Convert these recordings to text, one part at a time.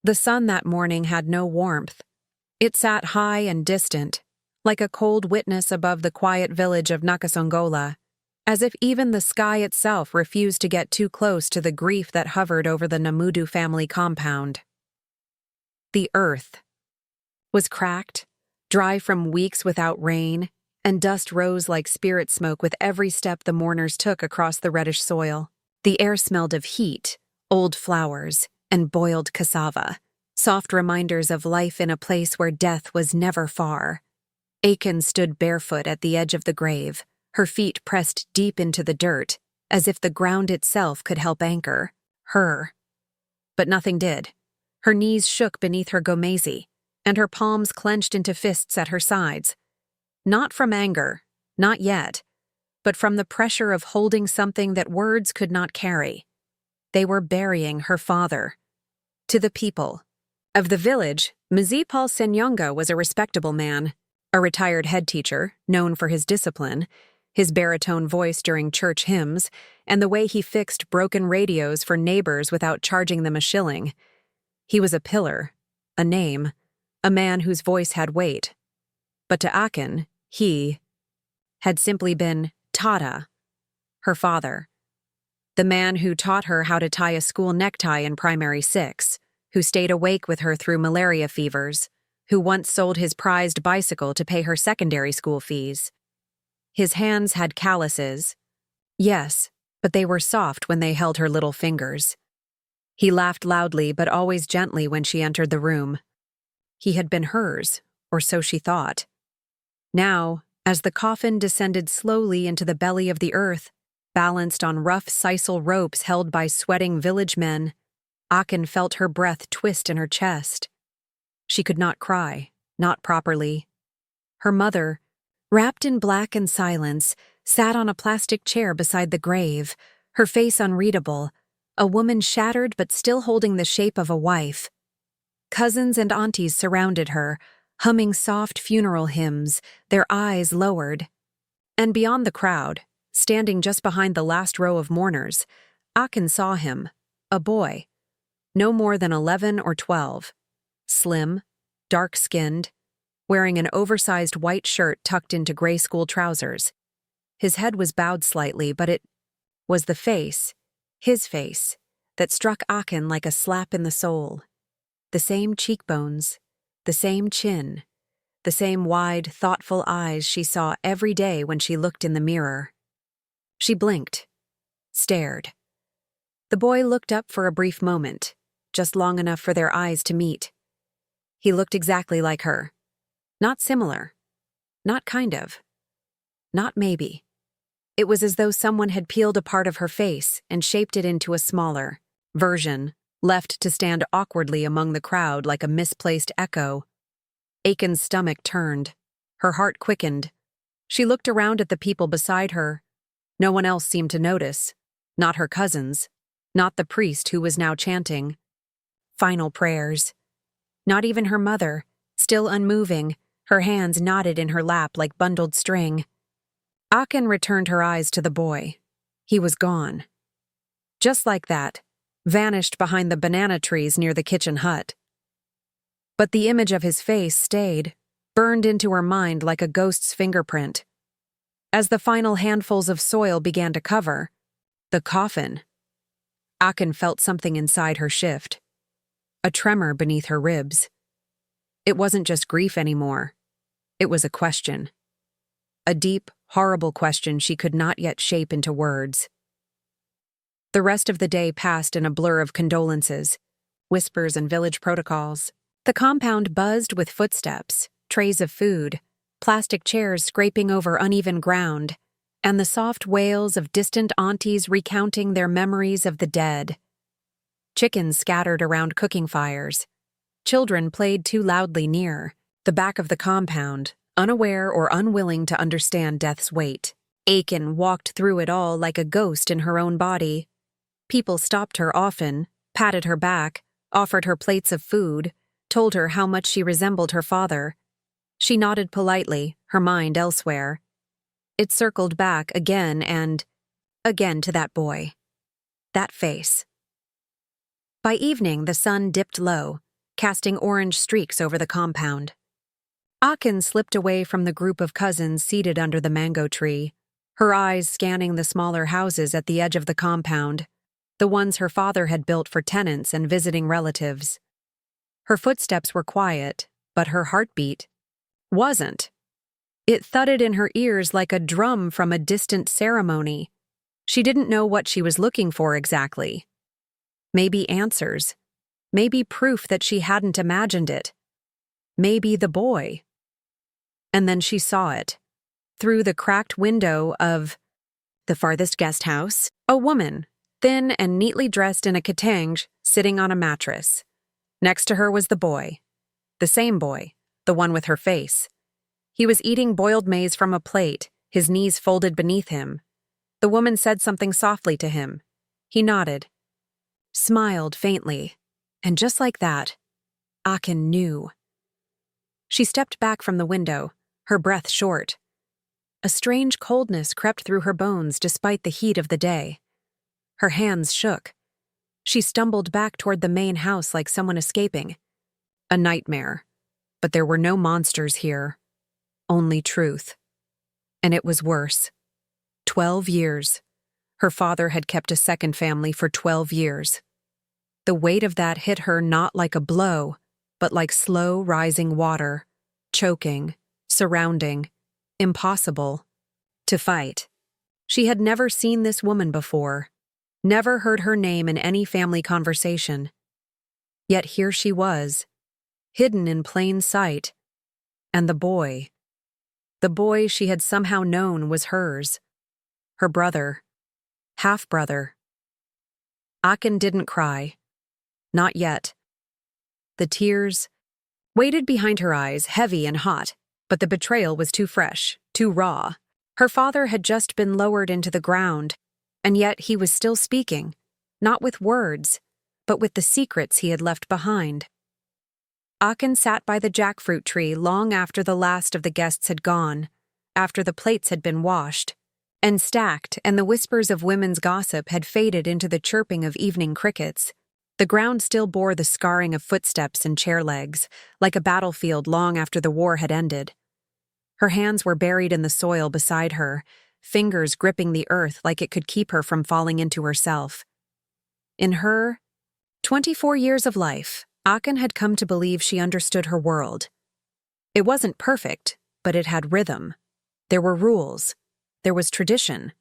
The sun that morning had no warmth. It sat high and distant, like a cold witness above the quiet village of Nakasongola, as if even the sky itself refused to get too close to the grief that hovered over the Namudu family compound. The earth was cracked, dry from weeks without rain, and dust rose like spirit smoke with every step the mourners took across the reddish soil. The air smelled of heat, old flowers, and boiled cassava, soft reminders of life in a place where death was never far. Achen stood barefoot at the edge of the grave, her feet pressed deep into the dirt, as if the ground itself could help anchor her. But nothing did. Her knees shook beneath her gomesi, and her palms clenched into fists at her sides. Not from anger, not yet, but from the pressure of holding something that words could not carry. They were burying her father. To the people of the village, Mzipal Senyonga was a respectable man, a retired head teacher, known for his discipline, his baritone voice during church hymns, and the way he fixed broken radios for neighbors without charging them a shilling. He was a pillar, a name, a man whose voice had weight. But to Achen, he had simply been Tata, her father, the man who taught her how to tie a school necktie in primary 6, who stayed awake with her through malaria fevers, who once sold his prized bicycle to pay her secondary school fees. His hands had calluses. Yes, but they were soft when they held her little fingers. He laughed loudly but always gently when she entered the room. He had been hers, or so she thought. Now, as the coffin descended slowly into the belly of the earth, balanced on rough sisal ropes held by sweating village men, Achen felt her breath twist in her chest. She could not cry, not properly. Her mother, wrapped in black and silence, sat on a plastic chair beside the grave, her face unreadable, a woman shattered but still holding the shape of a wife. Cousins and aunties surrounded her, humming soft funeral hymns, their eyes lowered. And beyond the crowd, standing just behind the last row of mourners, Achen saw him, a boy, no more than 11 or 12, slim, dark-skinned, wearing an oversized white shirt tucked into gray school trousers. His head was bowed slightly, but it was the face, his face, that struck Achen like a slap in the soul. The same cheekbones, the same chin, the same wide, thoughtful eyes she saw every day when she looked in the mirror. She blinked, stared. The boy looked up for a brief moment, just long enough for their eyes to meet. He looked exactly like her. Not similar. Not kind of. Not maybe. It was as though someone had peeled a part of her face and shaped it into a smaller version, left to stand awkwardly among the crowd like a misplaced echo. Achen's stomach turned. Her heart quickened. She looked around at the people beside her. No one else seemed to notice. Not her cousins. Not the priest who was now chanting final prayers. Not even her mother, still unmoving, her hands knotted in her lap like bundled string. Achen returned her eyes to the boy. He was gone. Just like that, vanished behind the banana trees near the kitchen hut. But the image of his face stayed, burned into her mind like a ghost's fingerprint. As the final handfuls of soil began to cover the coffin, Achen felt something inside her shift, a tremor beneath her ribs. It wasn't just grief anymore. It was a question. A deep, horrible question she could not yet shape into words. The rest of the day passed in a blur of condolences, whispers and village protocols. The compound buzzed with footsteps, trays of food, plastic chairs scraping over uneven ground, and the soft wails of distant aunties recounting their memories of the dead. Chickens scattered around cooking fires. Children played too loudly near the back of the compound, unaware or unwilling to understand death's weight. Achen walked through it all like a ghost in her own body. People stopped her often, patted her back, offered her plates of food, told her how much she resembled her father. She nodded politely, her mind elsewhere. It circled back again and again to that boy. That face. By evening, the sun dipped low, casting orange streaks over the compound. Achen slipped away from the group of cousins seated under the mango tree, her eyes scanning the smaller houses at the edge of the compound, the ones her father had built for tenants and visiting relatives. Her footsteps were quiet, but her heartbeat wasn't. It thudded in her ears like a drum from a distant ceremony. She didn't know what she was looking for exactly. Maybe answers. Maybe proof that she hadn't imagined it. Maybe the boy. And then she saw it. Through the cracked window of the farthest guest house, a woman, thin and neatly dressed in a kitenge, sitting on a mattress. Next to her was the boy. The same boy, the one with her face. He was eating boiled maize from a plate, his knees folded beneath him. The woman said something softly to him. He nodded, smiled faintly, and just like that, Achen knew. She stepped back from the window, her breath short. A strange coldness crept through her bones despite the heat of the day. Her hands shook. She stumbled back toward the main house like someone escaping. A nightmare. But there were no monsters here. Only truth. And it was worse. 12 years. Her father had kept a second family for 12 years. The weight of that hit her not like a blow, but like slow rising water, choking, surrounding, impossible to fight. She had never seen this woman before, never heard her name in any family conversation. Yet here she was, hidden in plain sight. And the boy she had somehow known was hers. Her brother. Half-brother. Achen didn't cry. Not yet. The tears waited behind her eyes, heavy and hot, but the betrayal was too fresh, too raw. Her father had just been lowered into the ground, and yet he was still speaking, not with words, but with the secrets he had left behind. Achen sat by the jackfruit tree long after the last of the guests had gone, after the plates had been washed and stacked and the whispers of women's gossip had faded into the chirping of evening crickets. The ground still bore the scarring of footsteps and chair legs, like a battlefield long after the war had ended. Her hands were buried in the soil beside her, fingers gripping the earth like it could keep her from falling into herself. In her 24 years of life, Achen had come to believe she understood her world. It wasn't perfect, but it had rhythm. There were rules. There was tradition.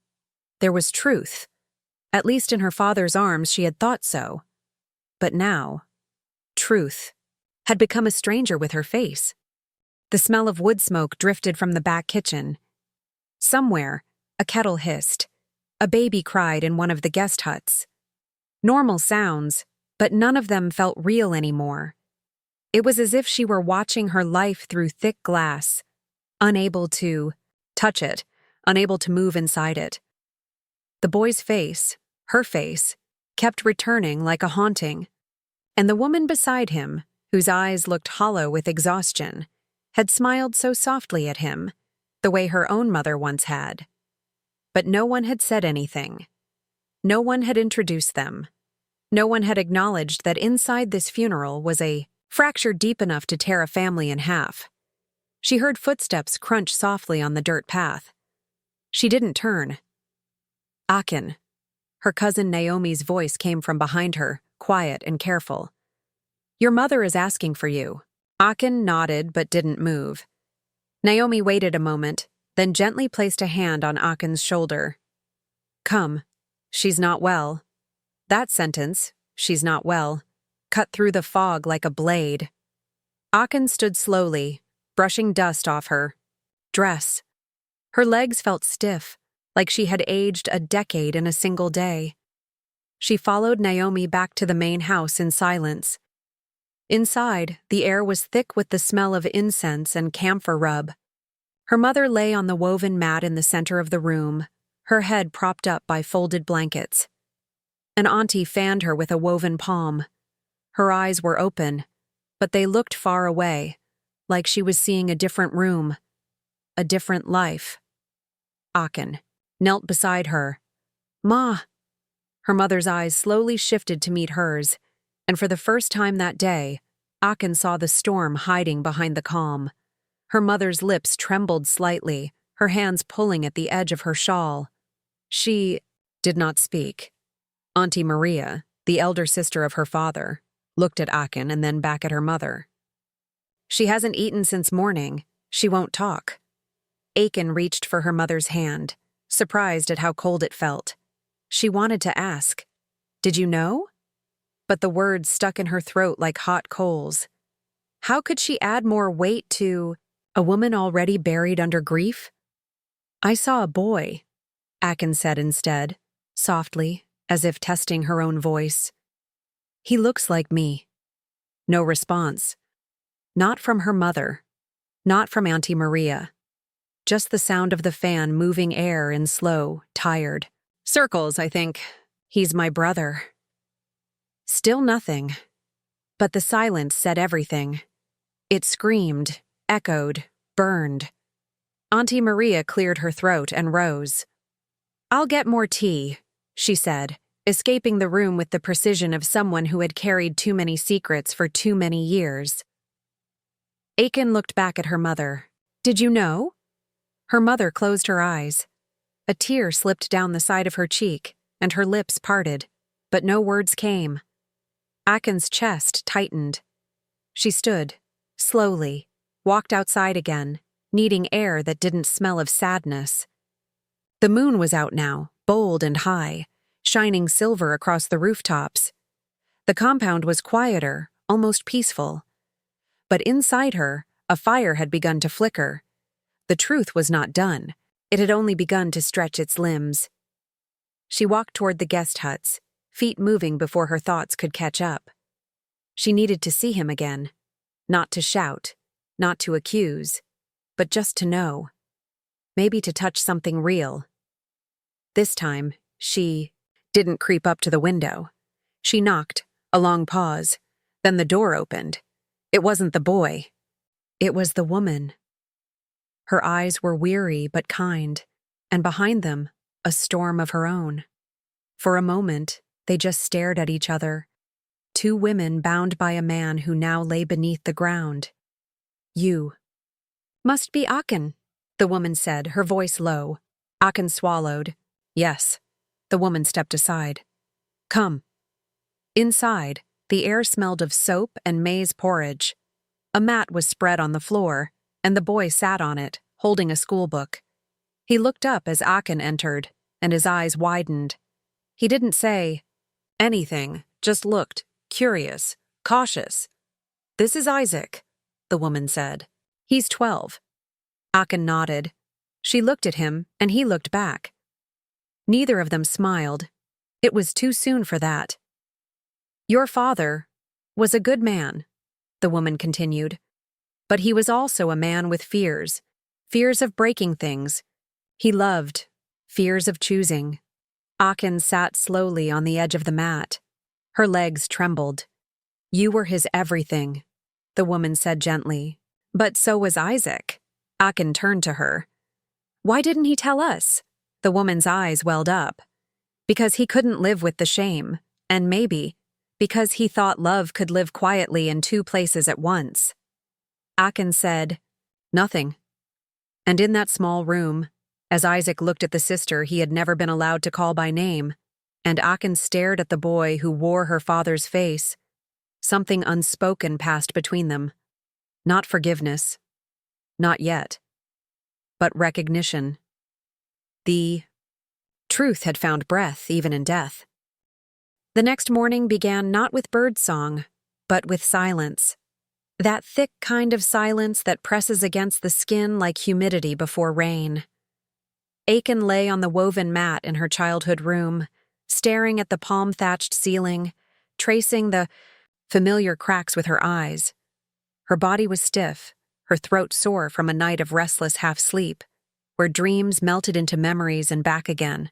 There was truth. At least in her father's arms she had thought so. But now, truth had become a stranger with her face. The smell of wood smoke drifted from the back kitchen. Somewhere, a kettle hissed. A baby cried in one of the guest huts. Normal sounds, but none of them felt real anymore. It was as if she were watching her life through thick glass, unable to touch it, unable to move inside it. The boy's face, her face, kept returning like a haunting, and the woman beside him, whose eyes looked hollow with exhaustion, had smiled so softly at him, the way her own mother once had. But no one had said anything. No one had introduced them. No one had acknowledged that inside this funeral was a fracture deep enough to tear a family in half. She heard footsteps crunch softly on the dirt path. She didn't turn. Achen. Her cousin Naomi's voice came from behind her, quiet and careful. "Your mother is asking for you." Achen nodded but didn't move. Naomi waited a moment, then gently placed a hand on Achen's shoulder. "Come. She's not well." That sentence, "she's not well," cut through the fog like a blade. Achen stood slowly, brushing dust off her dress. Her legs felt stiff, like she had aged a decade in a single day. She followed Naomi back to the main house in silence. Inside, the air was thick with the smell of incense and camphor rub. Her mother lay on the woven mat in the center of the room, her head propped up by folded blankets. An auntie fanned her with a woven palm. Her eyes were open, but they looked far away, like she was seeing a different room, a different life. Achen knelt beside her. "Ma!" Her mother's eyes slowly shifted to meet hers, and for the first time that day, Achen saw the storm hiding behind the calm. Her mother's lips trembled slightly, her hands pulling at the edge of her shawl. She did not speak. Auntie Maria, the elder sister of her father, looked at Achen and then back at her mother. She hasn't eaten since morning. She won't talk. Achen reached for her mother's hand, surprised at how cold it felt. She wanted to ask, "Did you know?" But the words stuck in her throat like hot coals. How could she add more weight to a woman already buried under grief? "I saw a boy," Achen said instead, softly, as if testing her own voice. "He looks like me." No response. Not from her mother. Not from Auntie Maria. Just the sound of the fan moving air in slow, tired circles, I think. "He's my brother." Still nothing. But the silence said everything. It screamed, echoed, burned. Auntie Maria cleared her throat and rose. "I'll get more tea," she said, escaping the room with the precision of someone who had carried too many secrets for too many years. Achen looked back at her mother. "Did you know?" Her mother closed her eyes. A tear slipped down the side of her cheek, and her lips parted, but no words came. Achen's chest tightened. She stood, slowly, walked outside again, needing air that didn't smell of sadness. The moon was out now, bold and high, shining silver across the rooftops. The compound was quieter, almost peaceful. But inside her, a fire had begun to flicker. The truth was not done. It had only begun to stretch its limbs. She walked toward the guest huts, feet moving before her thoughts could catch up. She needed to see him again. Not to shout, not to accuse, but just to know. Maybe to touch something real. This time, she didn't creep up to the window. She knocked, a long pause. Then the door opened. It wasn't the boy. It was the woman. Her eyes were weary but kind, and behind them, a storm of her own. For a moment, they just stared at each other. Two women bound by a man who now lay beneath the ground. "You." "Must be Achen," the woman said, her voice low. Achen swallowed. "Yes." The woman stepped aside. "Come." Inside, the air smelled of soap and maize porridge. A mat was spread on the floor, and the boy sat on it, holding a schoolbook. He looked up as Achen entered, and his eyes widened. He didn't say anything, just looked, curious, cautious. "This is Isaac," the woman said. "He's 12. Achen nodded. She looked at him, and he looked back. Neither of them smiled. It was too soon for that. "Your father was a good man," the woman continued. "But he was also a man with fears. Fears of breaking things. He loved. Fears of choosing." Achen sat slowly on the edge of the mat. Her legs trembled. "You were his everything," the woman said gently. "But so was Isaac." Achen turned to her. "Why didn't he tell us?" The woman's eyes welled up. "Because he couldn't live with the shame, and maybe because he thought love could live quietly in two places at once." Achen said, "Nothing." And in that small room, as Isaac looked at the sister he had never been allowed to call by name, and Achen stared at the boy who wore her father's face, something unspoken passed between them. Not forgiveness. Not yet. But recognition. The truth had found breath even in death. The next morning began not with birdsong, but with silence. That thick kind of silence that presses against the skin like humidity before rain. Achen lay on the woven mat in her childhood room, staring at the palm-thatched ceiling, tracing the familiar cracks with her eyes. Her body was stiff, her throat sore from a night of restless half-sleep, where dreams melted into memories and back again.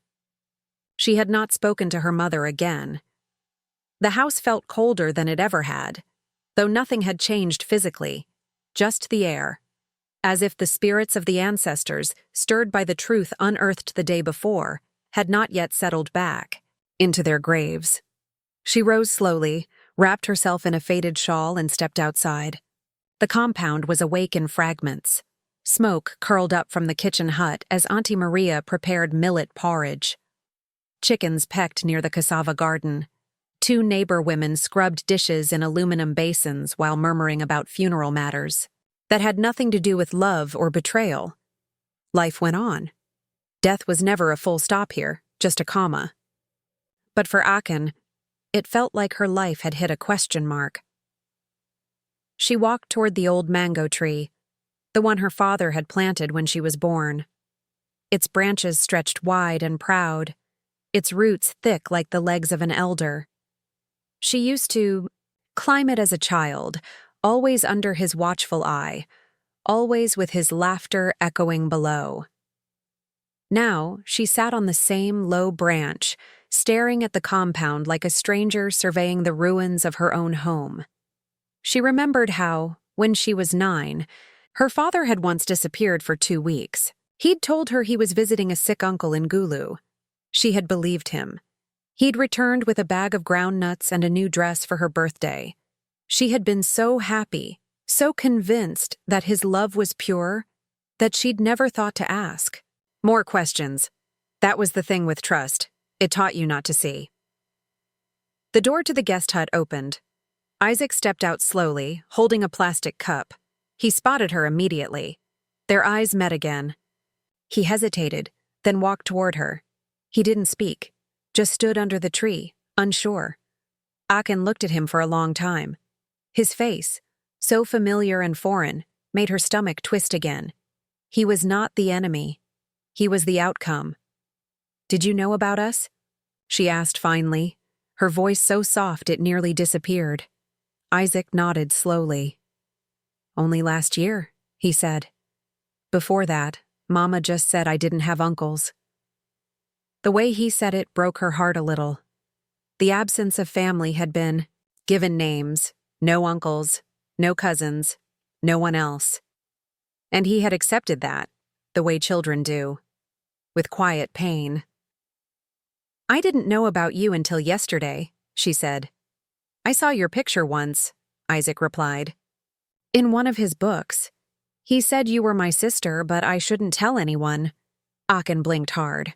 She had not spoken to her mother again. The house felt colder than it ever had, though nothing had changed physically, just the air, as if the spirits of the ancestors, stirred by the truth unearthed the day before, had not yet settled back into their graves. She rose slowly, wrapped herself in a faded shawl, and stepped outside. The compound was awake in fragments. Smoke curled up from the kitchen hut as Auntie Maria prepared millet porridge. Chickens pecked near the cassava garden. Two neighbor women scrubbed dishes in aluminum basins while murmuring about funeral matters that had nothing to do with love or betrayal. Life went on. Death was never a full stop here, just a comma. But for Achen, it felt like her life had hit a question mark. She walked toward the old mango tree, the one her father had planted when she was born. Its branches stretched wide and proud, its roots thick like the legs of an elder. She used to climb it as a child, always under his watchful eye, always with his laughter echoing below. Now she sat on the same low branch, staring at the compound like a stranger surveying the ruins of her own home. She remembered how, when she was 9, her father had once disappeared for 2 weeks. He'd told her he was visiting a sick uncle in Gulu. She had believed him. He'd returned with a bag of ground nuts and a new dress for her birthday. She had been so happy, so convinced that his love was pure, that she'd never thought to ask. More questions. That was the thing with trust. It taught you not to see. The door to the guest hut opened. Isaac stepped out slowly, holding a plastic cup. He spotted her immediately. Their eyes met again. He hesitated, then walked toward her. He didn't speak, just stood under the tree, unsure. Achen looked at him for a long time. His face, so familiar and foreign, made her stomach twist again. He was not the enemy. He was the outcome. "Did you know about us?" she asked finally, her voice so soft it nearly disappeared. Isaac nodded slowly. "Only last year," he said. "Before that, Mama just said I didn't have uncles." The way he said it broke her heart a little. The absence of family had been given names, no uncles, no cousins, no one else. And he had accepted that, the way children do, with quiet pain. "I didn't know about you until yesterday," she said. "I saw your picture once," Isaac replied. "In one of his books. He said you were my sister, but I shouldn't tell anyone." Achen blinked hard.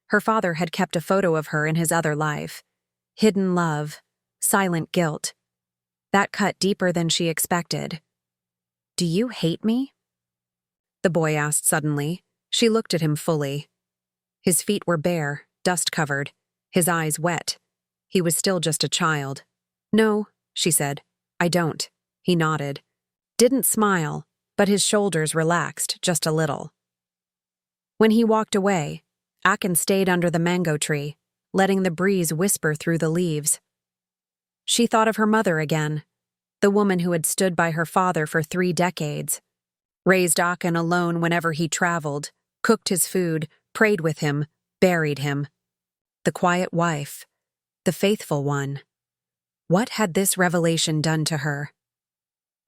Her father had kept a photo of her in his other life. Hidden love, silent guilt. That cut deeper than she expected. "Do you hate me?" the boy asked suddenly. She looked at him fully. His feet were bare, dust-covered, his eyes wet. He was still just a child. "No," she said. "I don't." He nodded. Didn't smile, but his shoulders relaxed just a little. When he walked away, Achen stayed under the mango tree, letting the breeze whisper through the leaves. She thought of her mother again, the woman who had stood by her father for 3 decades, raised Achen alone whenever he traveled, cooked his food, prayed with him, buried him. The quiet wife, the faithful one. What had this revelation done to her?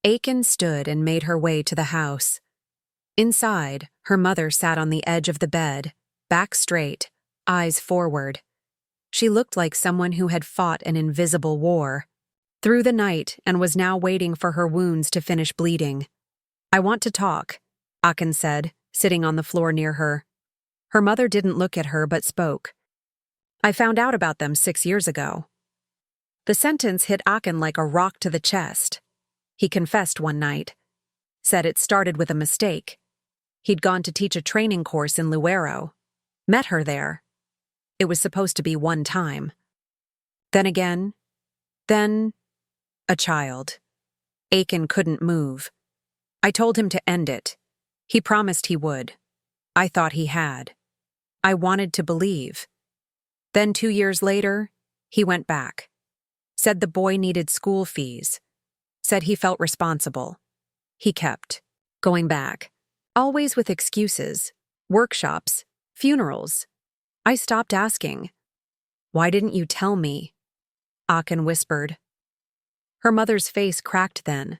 Achen stood and made her way to the house. Inside, her mother sat on the edge of the bed, back straight, eyes forward. She looked like someone who had fought an invisible war through the night and was now waiting for her wounds to finish bleeding. "I want to talk," Achen said, sitting on the floor near her. Her mother didn't look at her but spoke. "I found out about them 6 years ago." The sentence hit Achen like a rock to the chest. He confessed one night. Said it started with a mistake. He'd gone to teach a training course in Luero. Met her there. It was supposed to be one time. Then again. Then a child. Achen couldn't move. I told him to end it. He promised he would. I thought he had. I wanted to believe. Then 2 years later, he went back. Said the boy needed school fees. Said he felt responsible. He kept going back, always with excuses, workshops, funerals. I stopped asking. "Why didn't you tell me?" Achen whispered. Her mother's face cracked then,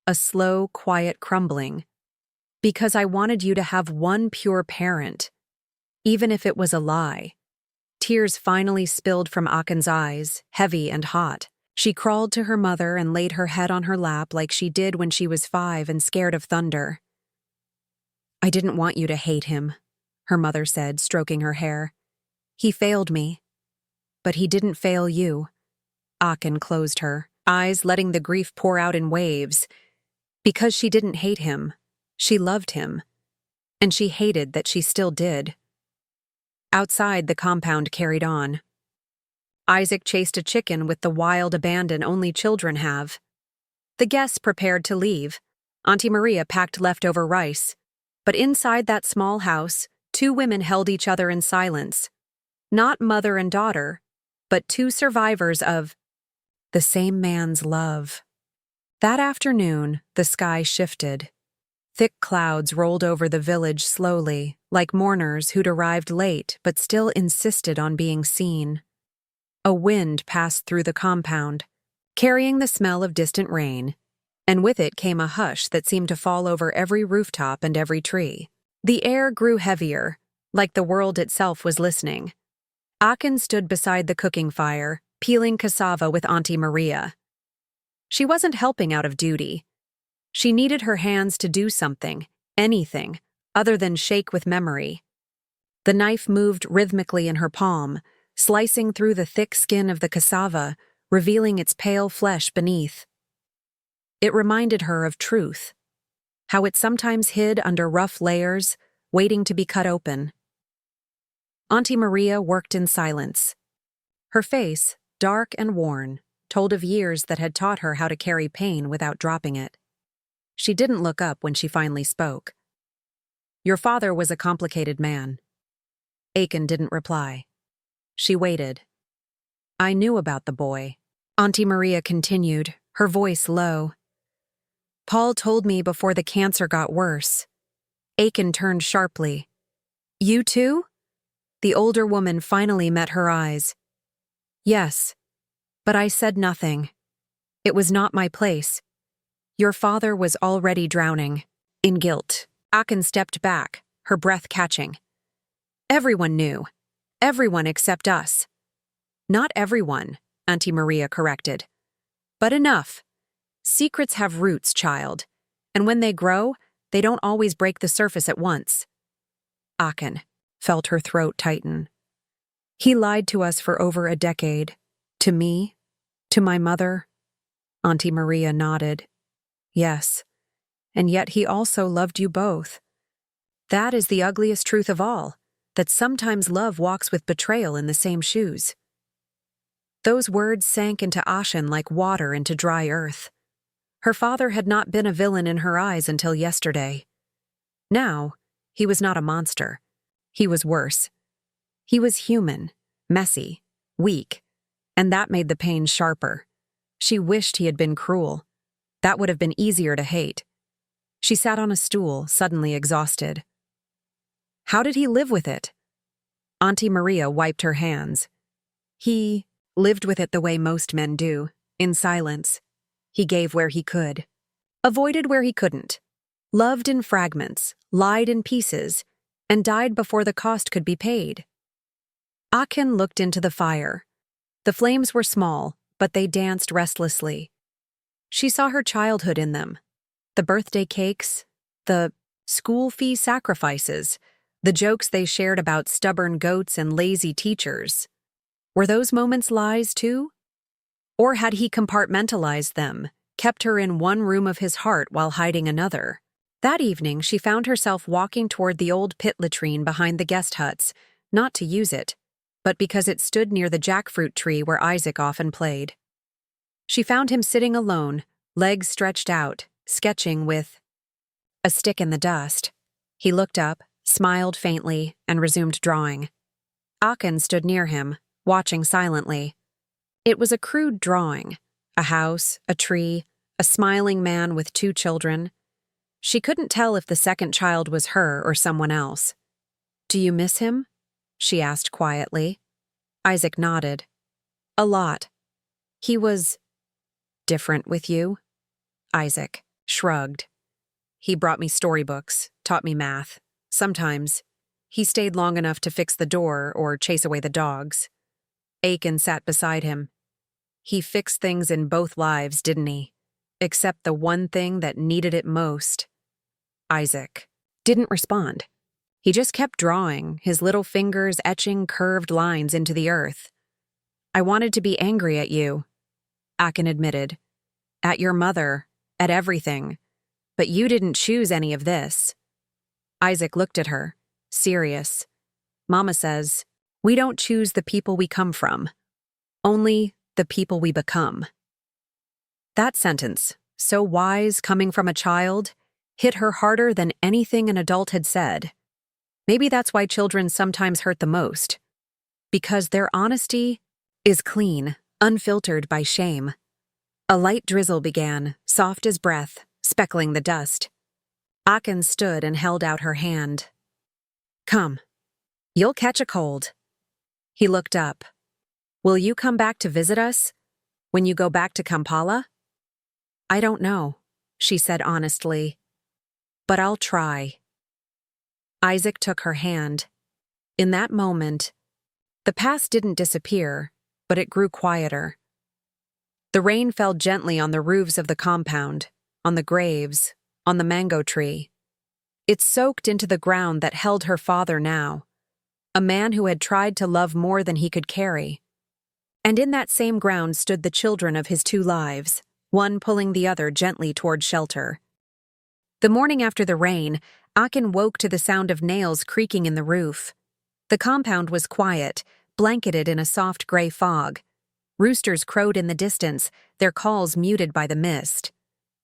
a slow, quiet crumbling. "Because I wanted you to have one pure parent, even if it was a lie." Tears finally spilled from Achen's eyes, heavy and hot. She crawled to her mother and laid her head on her lap like she did when she was 5 and scared of thunder. "I didn't want you to hate him," her mother said, stroking her hair. "He failed me. But he didn't fail you." Achen closed her eyes, letting the grief pour out in waves. Because she didn't hate him, she loved him. And she hated that she still did. Outside, the compound carried on. Isaac chased a chicken with the wild abandon only children have. The guests prepared to leave. Auntie Maria packed leftover rice. But inside that small house, 2 women held each other in silence. Not mother and daughter, but 2 survivors of the same man's love. That afternoon, the sky shifted. Thick clouds rolled over the village slowly, like mourners who'd arrived late but still insisted on being seen. A wind passed through the compound, carrying the smell of distant rain, and with it came a hush that seemed to fall over every rooftop and every tree. The air grew heavier, like the world itself was listening. Achen stood beside the cooking fire, peeling cassava with Auntie Maria. She wasn't helping out of duty. She needed her hands to do something, anything, other than shake with memory. The knife moved rhythmically in her palm, slicing through the thick skin of the cassava, revealing its pale flesh beneath. It reminded her of truth, how it sometimes hid under rough layers, waiting to be cut open. Auntie Maria worked in silence. Her face, dark and worn, told of years that had taught her how to carry pain without dropping it. She didn't look up when she finally spoke. "Your father was a complicated man." Achen didn't reply. She waited. "I knew about the boy," Auntie Maria continued, her voice low. "Paul told me before the cancer got worse." Achen turned sharply. "You too?" The older woman finally met her eyes. "Yes, but I said nothing. It was not my place. Your father was already drowning in guilt." Achen stepped back, her breath catching. "Everyone knew. Everyone except us." "Not everyone," Auntie Maria corrected. "But enough. Secrets have roots, child, and when they grow, they don't always break the surface at once." Achen felt her throat tighten. "He lied to us for over a decade. To me, to my mother." Auntie Maria nodded. "Yes, and yet he also loved you both. That is the ugliest truth of all, that sometimes love walks with betrayal in the same shoes." Those words sank into Achen like water into dry earth. Her father had not been a villain in her eyes until yesterday. Now, he was not a monster. He was worse. He was human, messy, weak, and that made the pain sharper. She wished he had been cruel. That would have been easier to hate. She sat on a stool, suddenly exhausted. How did he live with it? Auntie Maria wiped her hands. He lived with it the way most men do, in silence. He gave where he could, avoided where he couldn't, loved in fragments, lied in pieces, and died before the cost could be paid. Achen looked into the fire. The flames were small, but they danced restlessly. She saw her childhood in them. The birthday cakes, the school fee sacrifices, the jokes they shared about stubborn goats and lazy teachers. Were those moments lies too? Or had he compartmentalized them, kept her in one room of his heart while hiding another? That evening, she found herself walking toward the old pit latrine behind the guest huts, not to use it, but because it stood near the jackfruit tree where Isaac often played. She found him sitting alone, legs stretched out, sketching with a stick in the dust. He looked up, smiled faintly, and resumed drawing. Achen stood near him, watching silently. It was a crude drawing, a house, a tree, a smiling man with 2 children. She couldn't tell if the second child was her or someone else. "Do you miss him?" she asked quietly. Isaac nodded. "A lot. He was different with you." Isaac shrugged. "He brought me storybooks, taught me math. Sometimes. He stayed long enough to fix the door or chase away the dogs." Achen sat beside him. He fixed things in both lives, didn't he? Except the one thing that needed it most. Isaac didn't respond. He just kept drawing, his little fingers etching curved lines into the earth. I wanted to be angry at you, Achen admitted. At your mother, at everything. But you didn't choose any of this. Isaac looked at her, serious. Mama says, we don't choose the people we come from. Only the people we become. That sentence, so wise coming from a child, hit her harder than anything an adult had said. Maybe that's why children sometimes hurt the most. Because their honesty is clean, unfiltered by shame. A light drizzle began, soft as breath, speckling the dust. Achen stood and held out her hand. Come. You'll catch a cold. He looked up. Will you come back to visit us? When you go back to Kampala? I don't know, she said honestly. But I'll try. Isaac took her hand. In that moment, the past didn't disappear, but it grew quieter. The rain fell gently on the roofs of the compound, on the graves, on the mango tree. It soaked into the ground that held her father now, a man who had tried to love more than he could carry. And in that same ground stood the children of his two lives, one pulling the other gently toward shelter. The morning after the rain, Achen woke to the sound of nails creaking in the roof. The compound was quiet, blanketed in a soft gray fog. Roosters crowed in the distance, their calls muted by the mist.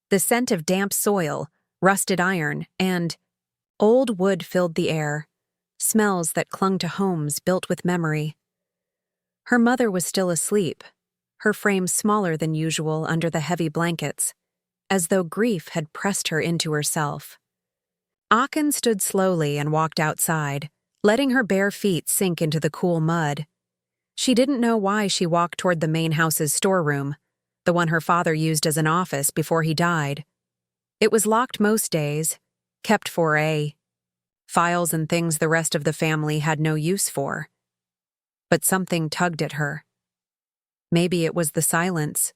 The scent of damp soil, rusted iron, and old wood filled the air, smells that clung to homes built with memory. Her mother was still asleep, her frame smaller than usual under the heavy blankets, as though grief had pressed her into herself. Achen stood slowly and walked outside, letting her bare feet sink into the cool mud. She didn't know why she walked toward the main house's storeroom, the one her father used as an office before he died. It was locked most days, kept for files and things the rest of the family had no use for. But something tugged at her. Maybe it was the silence,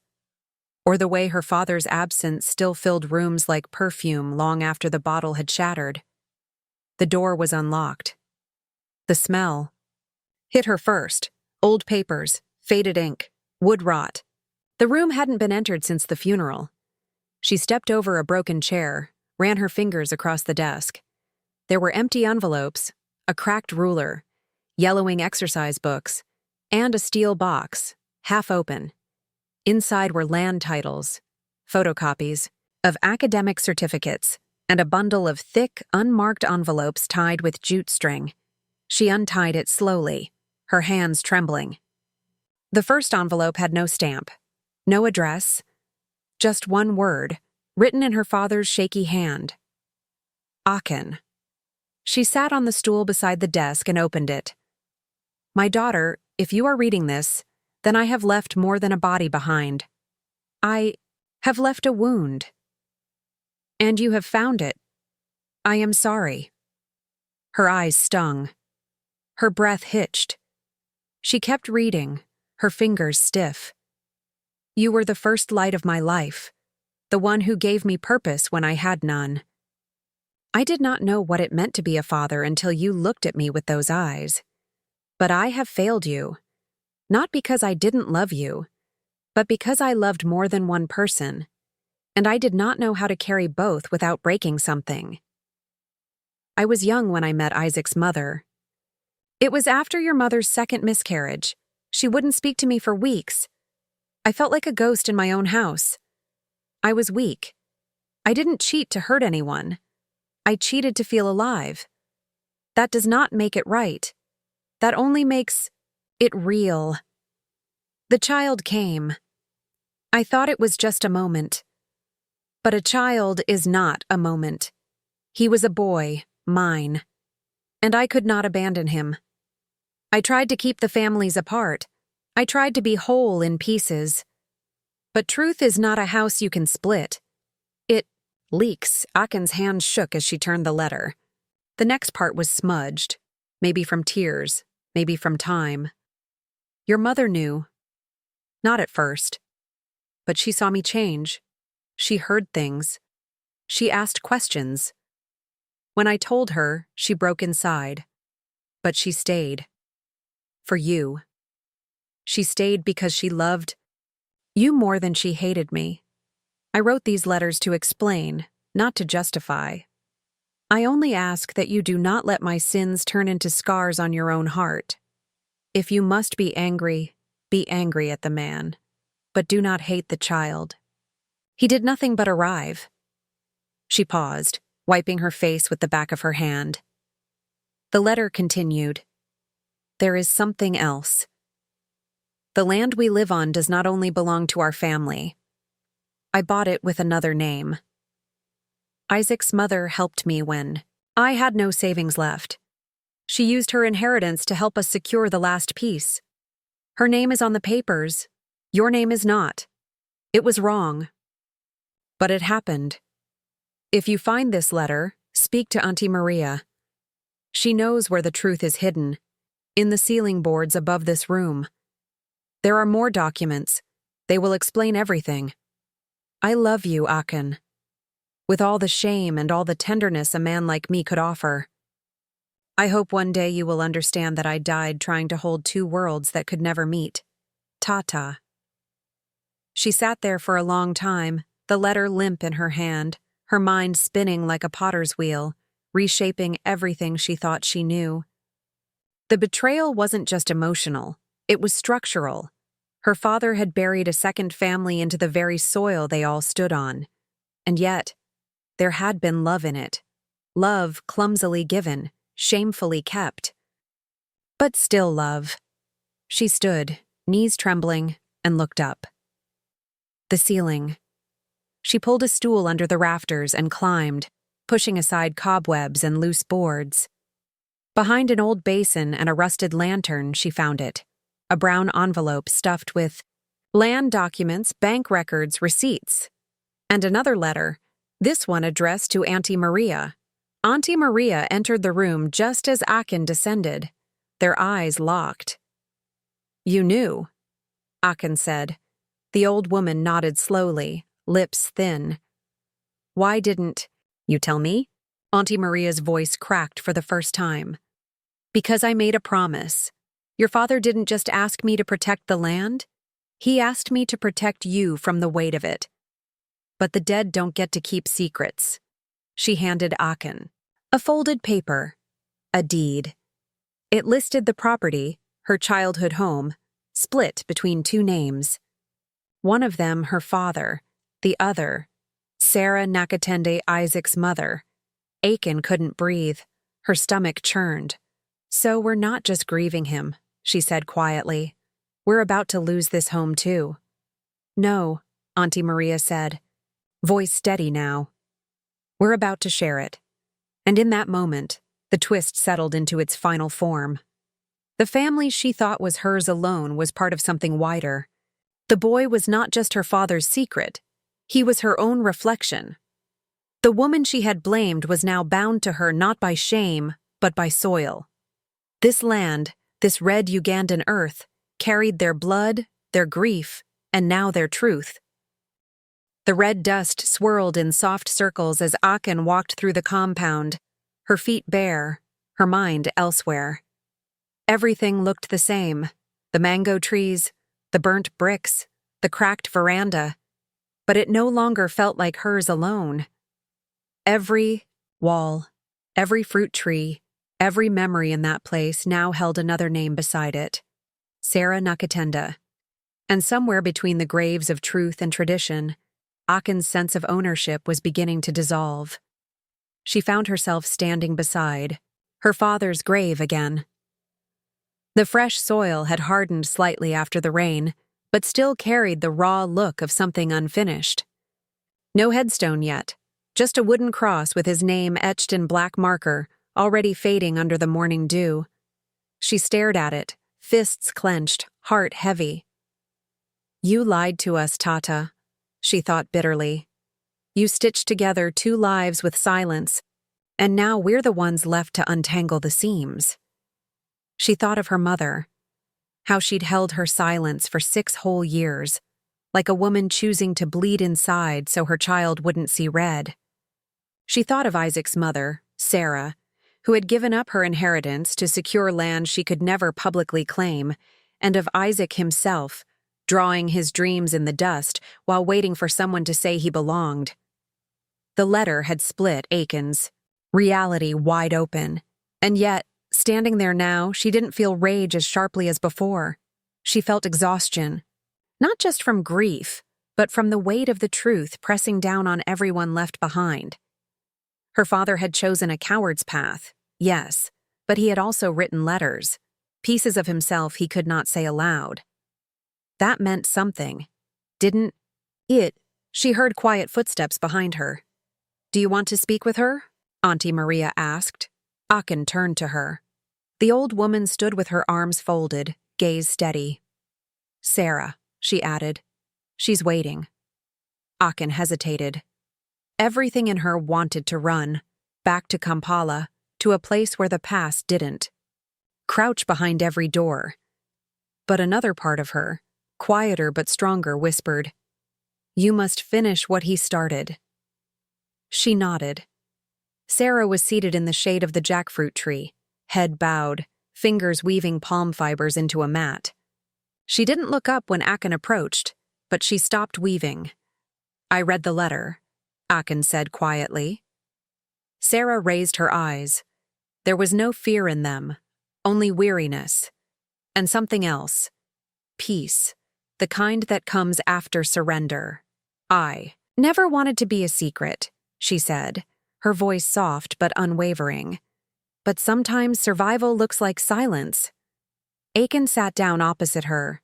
or the way her father's absence still filled rooms like perfume long after the bottle had shattered. The door was unlocked. The smell hit her first. Old papers, faded ink, wood rot. The room hadn't been entered since the funeral. She stepped over a broken chair, ran her fingers across the desk. There were empty envelopes, a cracked ruler, yellowing exercise books, and a steel box, half open. Inside were land titles, photocopies of academic certificates, and a bundle of thick, unmarked envelopes tied with jute string. She untied it slowly, her hands trembling. The first envelope had no stamp, no address, just one word, written in her father's shaky hand. Achen. She sat on the stool beside the desk and opened it. My daughter, if you are reading this, then I have left more than a body behind. I have left a wound. And you have found it. I am sorry. Her eyes stung. Her breath hitched. She kept reading, her fingers stiff. You were the first light of my life, the one who gave me purpose when I had none. I did not know what it meant to be a father until you looked at me with those eyes. But I have failed you, not because I didn't love you, but because I loved more than one person, and I did not know how to carry both without breaking something. I was young when I met Isaac's mother. It was after your mother's second miscarriage. She wouldn't speak to me for weeks. I felt like a ghost in my own house. I was weak. I didn't cheat to hurt anyone. I cheated to feel alive. That does not make it right. That only makes it real. The child came. I thought it was just a moment. But a child is not a moment. He was a boy, mine. And I could not abandon him. I tried to keep the families apart. I tried to be whole in pieces. But truth is not a house you can split. It leaks. Achen's hand shook as she turned the letter. The next part was smudged, maybe from tears, maybe from time. Your mother knew. Not at first. But she saw me change. She heard things. She asked questions. When I told her, she broke inside. But she stayed. For you. She stayed because she loved you more than she hated me. I wrote these letters to explain, not to justify. I only ask that you do not let my sins turn into scars on your own heart. If you must be angry at the man, but do not hate the child. He did nothing but arrive. She paused, wiping her face with the back of her hand. The letter continued. There is something else. The land we live on does not only belong to our family. I bought it with another name. Isaac's mother helped me when I had no savings left. She used her inheritance to help us secure the last piece. Her name is on the papers. Your name is not. It was wrong. But it happened. If you find this letter, speak to Auntie Maria. She knows where the truth is hidden, in the ceiling boards above this room. There are more documents. They will explain everything. I love you, Achen. With all the shame and all the tenderness a man like me could offer. I hope one day you will understand that I died trying to hold two worlds that could never meet. Tata. She sat there for a long time, the letter limp in her hand, her mind spinning like a potter's wheel, reshaping everything she thought she knew. The betrayal wasn't just emotional, it was structural. Her father had buried a second family into the very soil they all stood on. And yet, there had been love in it. Love clumsily given, shamefully kept. But still love. She stood, knees trembling, and looked up. The ceiling. She pulled a stool under the rafters and climbed, pushing aside cobwebs and loose boards. Behind an old basin and a rusted lantern, she found it. A brown envelope stuffed with land documents, bank records, receipts. And another letter, this one addressed to Auntie Maria. Auntie Maria entered the room just as Achen descended. Their eyes locked. You knew, Achen said. The old woman nodded slowly, lips thin. Why didn't you tell me? Auntie Maria's voice cracked for the first time. Because I made a promise. Your father didn't just ask me to protect the land. He asked me to protect you from the weight of it. But the dead don't get to keep secrets. She handed Achen a folded paper, a deed. It listed the property, her childhood home, split between two names. One of them her father, the other, Sarah Nakatende, Isaac's mother. Achen couldn't breathe. Her stomach churned. So we're not just grieving him, she said quietly. We're about to lose this home too. No, Auntie Maria said, voice steady now. We're about to share it. And in that moment, the twist settled into its final form. The family she thought was hers alone was part of something wider. The boy was not just her father's secret. He was her own reflection. The woman she had blamed was now bound to her not by shame, but by soil. This land, this red Ugandan earth, carried their blood, their grief, and now their truth. The red dust swirled in soft circles as Achen walked through the compound, her feet bare, her mind elsewhere. Everything looked the same, the mango trees, the burnt bricks, the cracked veranda, but it no longer felt like hers alone. Every wall, every fruit tree, every memory in that place now held another name beside it, Sarah Nakatenda. And somewhere between the graves of truth and tradition, Achen's sense of ownership was beginning to dissolve. She found herself standing beside her father's grave again. The fresh soil had hardened slightly after the rain, but still carried the raw look of something unfinished. No headstone yet, just a wooden cross with his name etched in black marker, already fading under the morning dew. She stared at it, fists clenched, heart heavy. You lied to us, Tata, she thought bitterly. You stitched together two lives with silence, and now we're the ones left to untangle the seams. She thought of her mother. how she'd held her silence for 6 whole years, like a woman choosing to bleed inside so her child wouldn't see red. She thought of Isaac's mother, Sarah, who had given up her inheritance to secure land she could never publicly claim, and of Isaac himself, drawing his dreams in the dust while waiting for someone to say he belonged. The letter had split Achen's reality wide open, and yet, standing there now, she didn't feel rage as sharply as before. She felt exhaustion, not just from grief, but from the weight of the truth pressing down on everyone left behind. Her father had chosen a coward's path, yes, but he had also written letters, pieces of himself he could not say aloud. That meant something, didn't it? She heard quiet footsteps behind her. "Do you want to speak with her?" Auntie Maria asked. Achen turned to her. The old woman stood with her arms folded, gaze steady. "Sarah," she added. "She's waiting." Achen hesitated. Everything in her wanted to run, back to Kampala, to a place where the past didn't. Crouch behind every door. But another part of her, quieter but stronger, whispered, "You must finish what he started." She nodded. Sarah was seated in the shade of the jackfruit tree, head bowed, fingers weaving palm fibers into a mat. She didn't look up when Achen approached, but she stopped weaving. "I read the letter," Achen said quietly. Sarah raised her eyes. There was no fear in them, only weariness. And something else. Peace, the kind that comes after surrender. "I never wanted to be a secret," she said, her voice soft but unwavering. "But sometimes survival looks like silence." Achen sat down opposite her.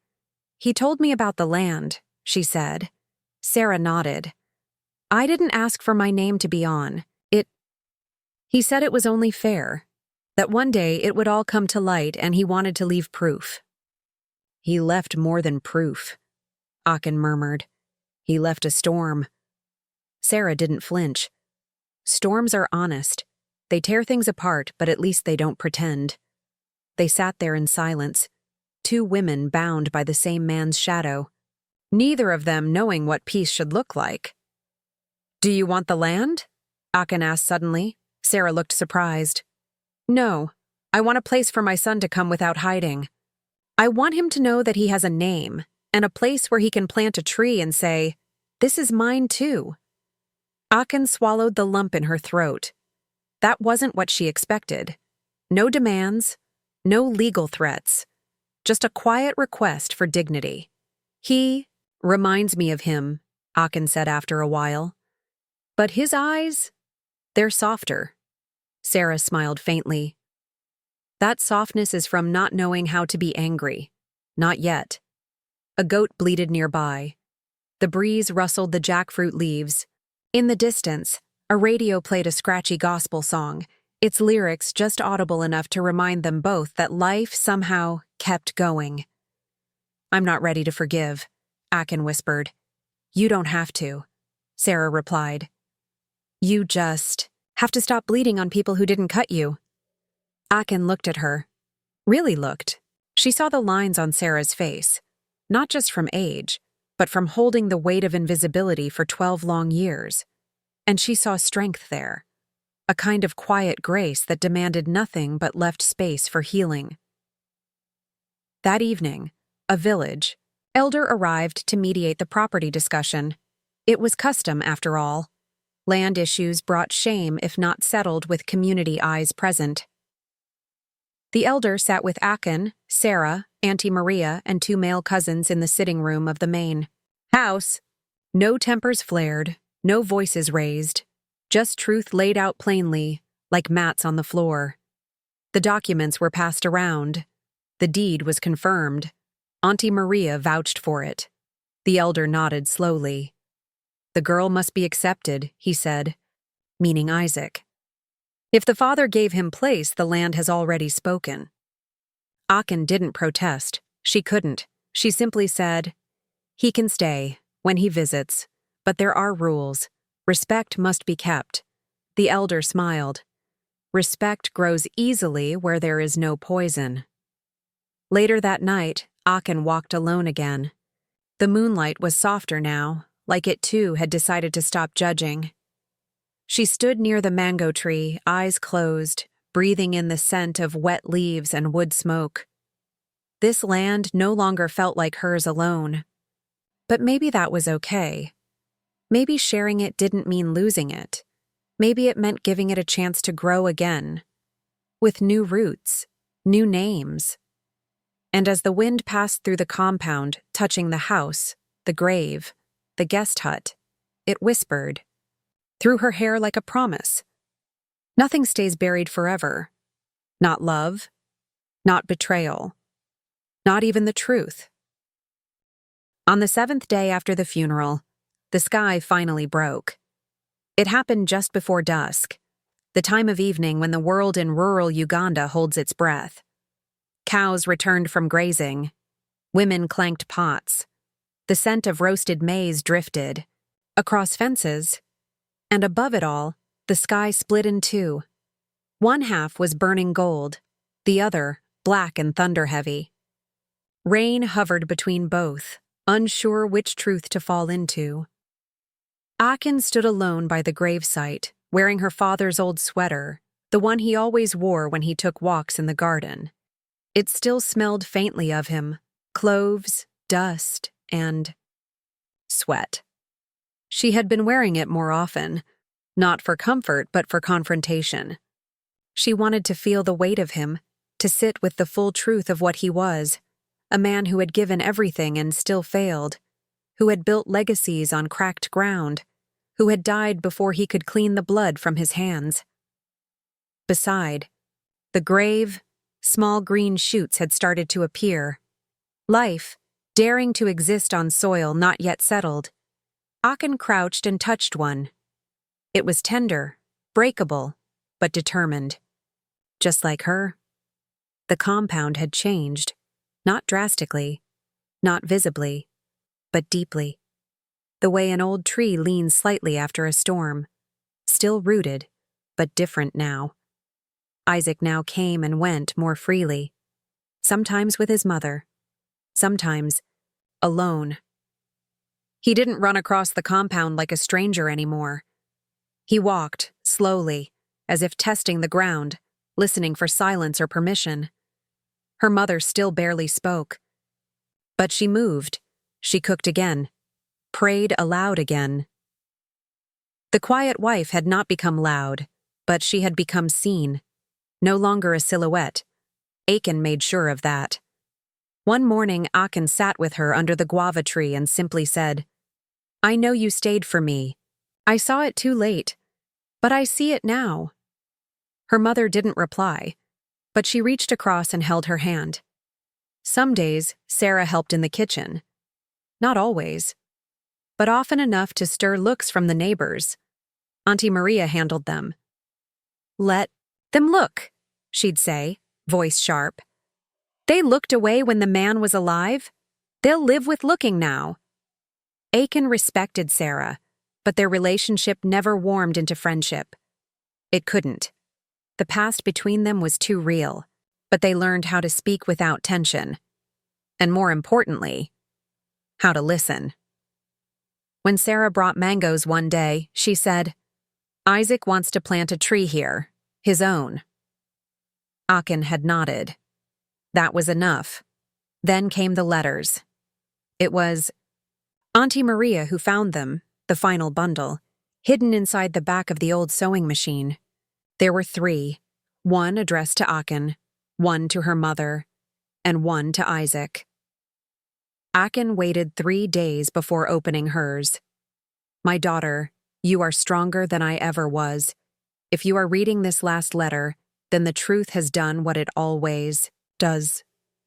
"He told me about the land," she said. Sarah nodded. "I didn't ask for my name to be on. He said it was only fair, that one day it would all come to light and he wanted to leave proof." "He left more than proof," Achen murmured. "He left a storm." Sarah didn't flinch. Storms are honest. They tear things apart, but at least they don't pretend. They sat there in silence, 2 women bound by the same man's shadow, neither of them knowing what peace should look like. "Do you want the land?" Achen asked suddenly. Sarah looked surprised. "No, I want a place for my son to come without hiding. I want him to know that he has a name, and a place where he can plant a tree and say, 'This is mine too.'" Achen swallowed the lump in her throat. That wasn't what she expected. No demands, no legal threats, just a quiet request for dignity. "He reminds me of him," Achen said after a while. "But his eyes, they're softer." Sarah smiled faintly. "That softness is from not knowing how to be angry. Not yet." A goat bleated nearby. The breeze rustled the jackfruit leaves. In the distance, a radio played a scratchy gospel song, its lyrics just audible enough to remind them both that life somehow kept going. "I'm not ready to forgive," Achen whispered. "You don't have to," Sarah replied. "You just have to stop bleeding on people who didn't cut you." Achen looked at her. Really looked. She saw the lines on Sarah's face, not just from age, but from holding the weight of invisibility for 12 long years. And she saw strength there, a kind of quiet grace that demanded nothing but left space for healing. That evening, a village elder arrived to mediate the property discussion. It was custom, after all. Land issues brought shame if not settled with community eyes present. The elder sat with Achen, Sarah, Auntie Maria, and 2 male cousins in the sitting room of the main house. No tempers flared, no voices raised, just truth laid out plainly, like mats on the floor. The documents were passed around. The deed was confirmed. Auntie Maria vouched for it. The elder nodded slowly. "The girl must be accepted," he said, meaning Isaac. "If the father gave him place, the land has already spoken." Achen didn't protest. She couldn't. She simply said, "He can stay, when he visits, but there are rules. Respect must be kept." The elder smiled. "Respect grows easily where there is no poison." Later that night, Achen walked alone again. The moonlight was softer now, like it too had decided to stop judging. She stood near the mango tree, eyes closed, breathing in the scent of wet leaves and wood smoke. This land no longer felt like hers alone. But maybe that was okay. Maybe sharing it didn't mean losing it. Maybe it meant giving it a chance to grow again. With new roots, new names. And as the wind passed through the compound, touching the house, the grave, the guest hut, it whispered, through her hair like a promise. Nothing stays buried forever. Not love, not betrayal, not even the truth. On the 7th day after the funeral, the sky finally broke. It happened just before dusk, the time of evening when the world in rural Uganda holds its breath. Cows returned from grazing. Women clanked pots. The scent of roasted maize drifted across fences, and above it all, the sky split in two. One half was burning gold, the other black and thunder-heavy. Rain hovered between both, unsure which truth to fall into. Achen stood alone by the gravesite, wearing her father's old sweater, the one he always wore when he took walks in the garden. It still smelled faintly of him, cloves, dust, and sweat. She had been wearing it more often, not for comfort but for confrontation. She wanted to feel the weight of him, to sit with the full truth of what he was, a man who had given everything and still failed, who had built legacies on cracked ground, who had died before he could clean the blood from his hands. Beside the grave, small green shoots had started to appear. Life, daring to exist on soil not yet settled. Achen crouched and touched one. It was tender, breakable, but determined. Just like her. The compound had changed, not drastically, not visibly, but deeply. The way an old tree leans slightly after a storm, still rooted, but different now. Isaac now came and went more freely, sometimes with his mother, sometimes alone. He didn't run across the compound like a stranger anymore. He walked, slowly, as if testing the ground, listening for silence or permission. Her mother still barely spoke. But she moved. She cooked again, prayed aloud again. The quiet wife had not become loud, but she had become seen. No longer a silhouette. Achen made sure of that. One morning, Achen sat with her under the guava tree and simply said, "I know you stayed for me. I saw it too late, but I see it now." Her mother didn't reply, but she reached across and held her hand. Some days, Sarah helped in the kitchen. Not always, but often enough to stir looks from the neighbors. Auntie Maria handled them. "Let them look," she'd say, voice sharp. "They looked away when the man was alive. They'll live with looking now." Achen respected Sarah, but their relationship never warmed into friendship. It couldn't. The past between them was too real, but they learned how to speak without tension. And more importantly, how to listen. When Sarah brought mangoes one day, she said, "Isaac wants to plant a tree here, his own." Achen had nodded. That was enough. Then came the letters. It was Auntie Maria who found them, the final bundle, hidden inside the back of the old sewing machine. There were 3, one addressed to Achen, one to her mother, and one to Isaac. Achen waited 3 days before opening hers. "My daughter, you are stronger than I ever was. If you are reading this last letter, then the truth has done what it always does,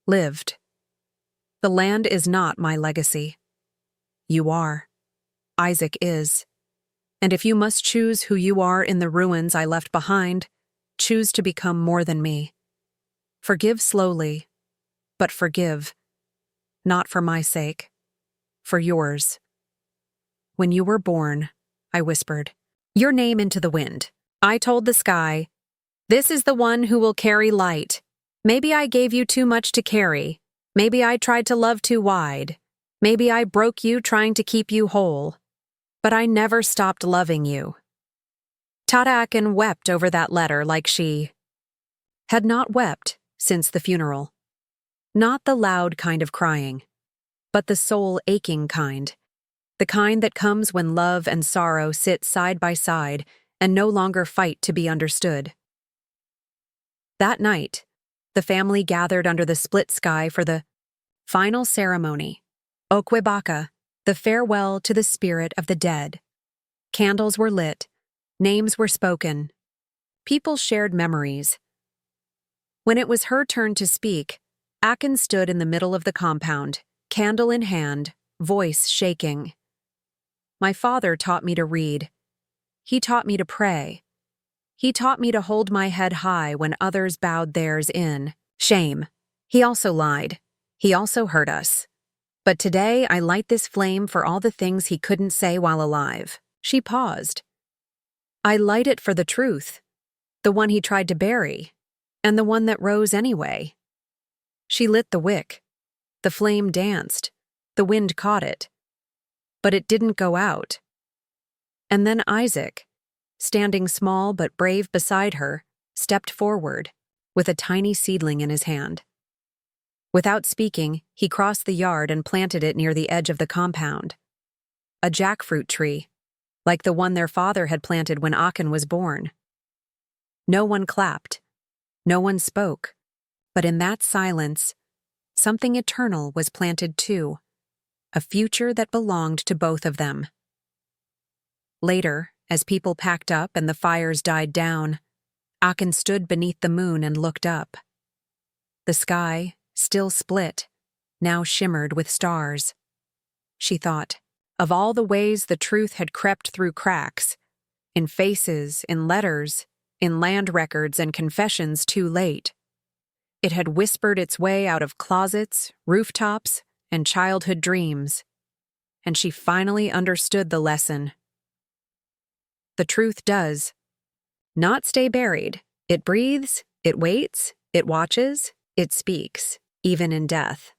lived. The land is not my legacy. You are. Isaac is. And if you must choose who you are in the ruins I left behind, choose to become more than me. Forgive slowly, but forgive. Not for my sake, for yours." "When you were born," I whispered, "your name into the wind. I told the sky, this is the one who will carry light. Maybe I gave you too much to carry, Maybe I tried to love too wide. Maybe I broke you trying to keep you whole. But I never stopped loving you. Achen wept over that letter like she had not wept since the funeral. Not the loud kind of crying, but the soul-aching kind. The kind that comes when love and sorrow sit side by side and no longer fight to be understood. That night, the family gathered under the split sky for the final ceremony, Okwebaka, the farewell to the spirit of the dead. Candles were lit, names were spoken, people shared memories. When it was her turn to speak, Achen stood in the middle of the compound, candle in hand, voice shaking. My father taught me to read. He taught me to pray. He taught me to hold my head high when others bowed theirs in shame. He also lied. He also hurt us. But today I light this flame for all the things he couldn't say while alive. She paused. I light it for the truth, the one he tried to bury, and the one that rose anyway. She lit the wick. The flame danced. The wind caught it. But it didn't go out. And then Isaac, standing small but brave beside her, stepped forward, with a tiny seedling in his hand. Without speaking, he crossed the yard and planted it near the edge of the compound. A jackfruit tree, like the one their father had planted when Achen was born. No one clapped. No one spoke. But in that silence, something eternal was planted too, a future that belonged to both of them. Later, as people packed up and the fires died down, Achen stood beneath the moon and looked up. The sky, still split, now shimmered with stars. She thought, of all the ways the truth had crept through cracks, in faces, in letters, in land records and confessions too late. It had whispered its way out of closets, rooftops, and childhood dreams. And she finally understood the lesson. The truth does not stay buried. It breathes, it waits, it watches, it speaks, even in death.